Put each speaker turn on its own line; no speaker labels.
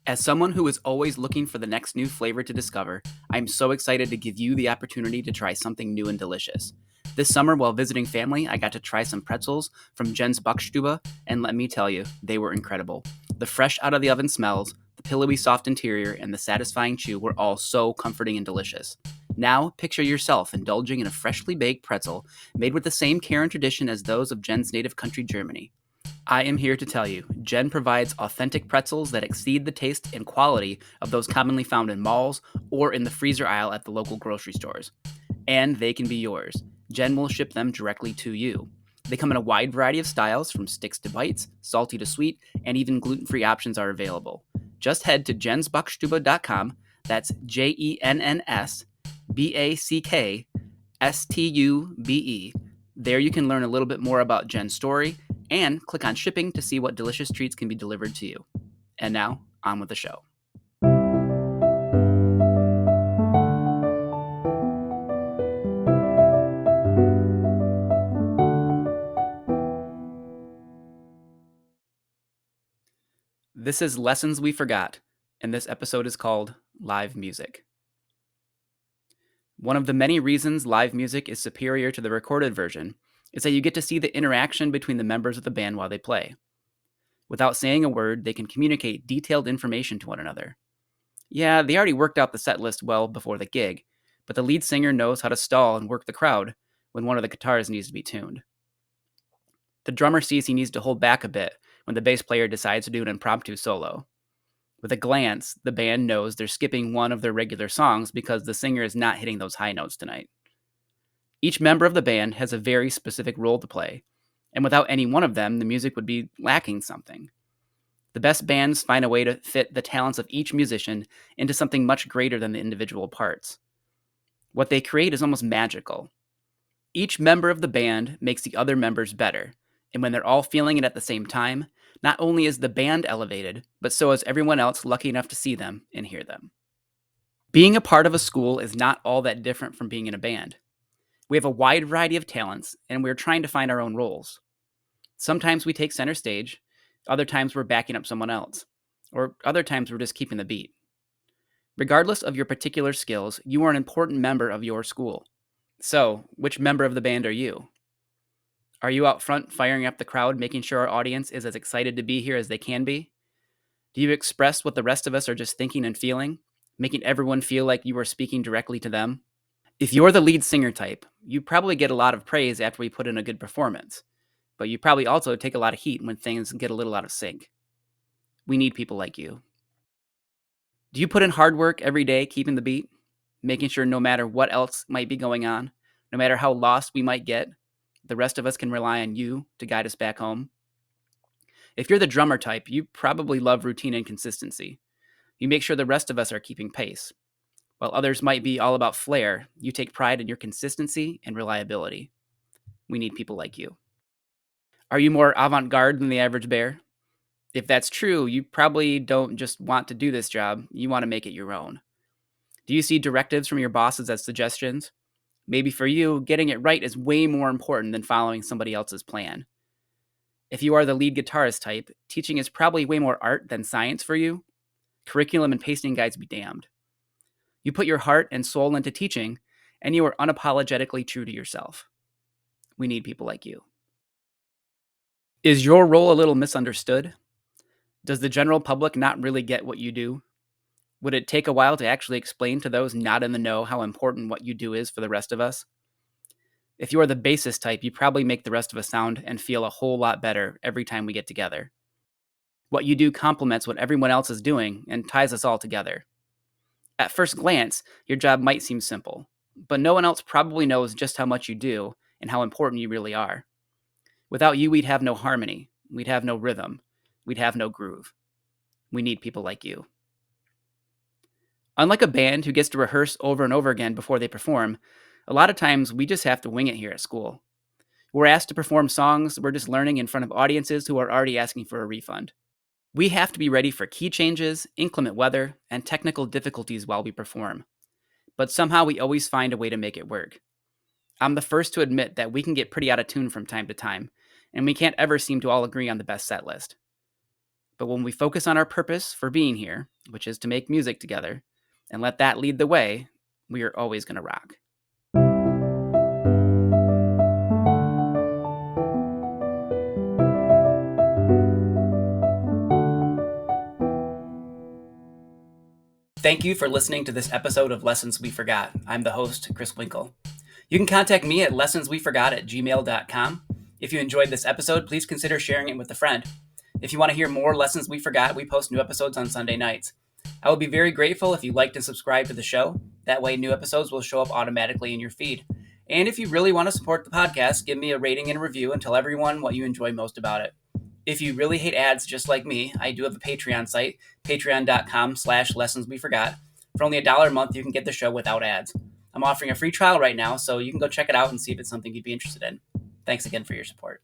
As someone who is always looking for the next new flavor to discover, I'm so excited to give you the opportunity to try something new and delicious. This summer, while visiting family, I got to try some pretzels from Jen's Backstube, and let me tell you, they were incredible. The fresh out of the oven smells, the pillowy soft interior, and the satisfying chew were all so comforting and delicious. Now, picture yourself indulging in a freshly baked pretzel made with the same care and tradition as those of Jen's native country, Germany. I am here to tell you, Jen provides authentic pretzels that exceed the taste and quality of those commonly found in malls or in the freezer aisle at the local grocery stores. And they can be yours. Jen will ship them directly to you. They come in a wide variety of styles, from sticks to bites, salty to sweet, and even gluten-free options are available. Just head to jensbackstube.com. That's JENNSBACKSTUBE. There you can learn a little bit more about Jen's story and click on shipping to see what delicious treats can be delivered to you. And now, on with the show. This is Lessons We Forgot, and this episode is called Live Music. One of the many reasons live music is superior to the recorded version is that you get to see the interaction between the members of the band while they play. Without saying a word, they can communicate detailed information to one another. Yeah, they already worked out the set list well before the gig, but the lead singer knows how to stall and work the crowd when one of the guitars needs to be tuned. The drummer sees he needs to hold back a bit when the bass player decides to do an impromptu solo. With a glance, the band knows they're skipping one of their regular songs because the singer is not hitting those high notes tonight. Each member of the band has a very specific role to play, and without any one of them, the music would be lacking something. The best bands find a way to fit the talents of each musician into something much greater than the individual parts. What they create is almost magical. Each member of the band makes the other members better, and when they're all feeling it at the same time, not only is the band elevated, but so is everyone else lucky enough to see them and hear them. Being a part of a school is not all that different from being in a band. We have a wide variety of talents, and we're trying to find our own roles. Sometimes we take center stage, other times we're backing up someone else, or other times we're just keeping the beat. Regardless of your particular skills, you are an important member of your school. So, which member of the band are you? Are you out front firing up the crowd, making sure our audience is as excited to be here as they can be? Do you express what the rest of us are just thinking and feeling, making everyone feel like you are speaking directly to them? If you're the lead singer type, you probably get a lot of praise after we put in a good performance, but you probably also take a lot of heat when things get a little out of sync. We need people like you. Do you put in hard work every day keeping the beat, making sure no matter what else might be going on, no matter how lost we might get, the rest of us can rely on you to guide us back home? If you're the drummer type, you probably love routine and consistency. You make sure the rest of us are keeping pace. While others might be all about flair, you take pride in your consistency and reliability. We need people like you. Are you more avant-garde than the average bear? If that's true, you probably don't just want to do this job, you want to make it your own. Do you see directives from your bosses as suggestions? Maybe for you, getting it right is way more important than following somebody else's plan. If you are the lead guitarist type, teaching is probably way more art than science for you. Curriculum and pasting guides be damned. You put your heart and soul into teaching, and you are unapologetically true to yourself. We need people like you. Is your role a little misunderstood? Does the general public not really get what you do? Would it take a while to actually explain to those not in the know how important what you do is for the rest of us? If you are the bassist type, you probably make the rest of us sound and feel a whole lot better every time we get together. What you do complements what everyone else is doing and ties us all together. At first glance, your job might seem simple, but no one else probably knows just how much you do and how important you really are. Without you, we'd have no harmony, we'd have no rhythm, we'd have no groove. We need people like you. Unlike a band who gets to rehearse over and over again before they perform, a lot of times we just have to wing it here at school. We're asked to perform songs we're just learning in front of audiences who are already asking for a refund. We have to be ready for key changes, inclement weather, and technical difficulties while we perform. But somehow we always find a way to make it work. I'm the first to admit that we can get pretty out of tune from time to time, and we can't ever seem to all agree on the best set list. But when we focus on our purpose for being here, which is to make music together, and let that lead the way, we are always going to rock. Thank you for listening to this episode of Lessons We Forgot. I'm the host, Chris Winkle. You can contact me at lessonsweforgot@gmail.com. If you enjoyed this episode, please consider sharing it with a friend. If you want to hear more Lessons We Forgot, we post new episodes on Sunday nights. I would be very grateful if you liked and subscribed to the show. That way, new episodes will show up automatically in your feed. And if you really want to support the podcast, give me a rating and a review and tell everyone what you enjoy most about it. If you really hate ads just like me, I do have a Patreon site, patreon.com/lessonsweforgot. For only $1 a month, you can get the show without ads. I'm offering a free trial right now, so you can go check it out and see if it's something you'd be interested in. Thanks again for your support.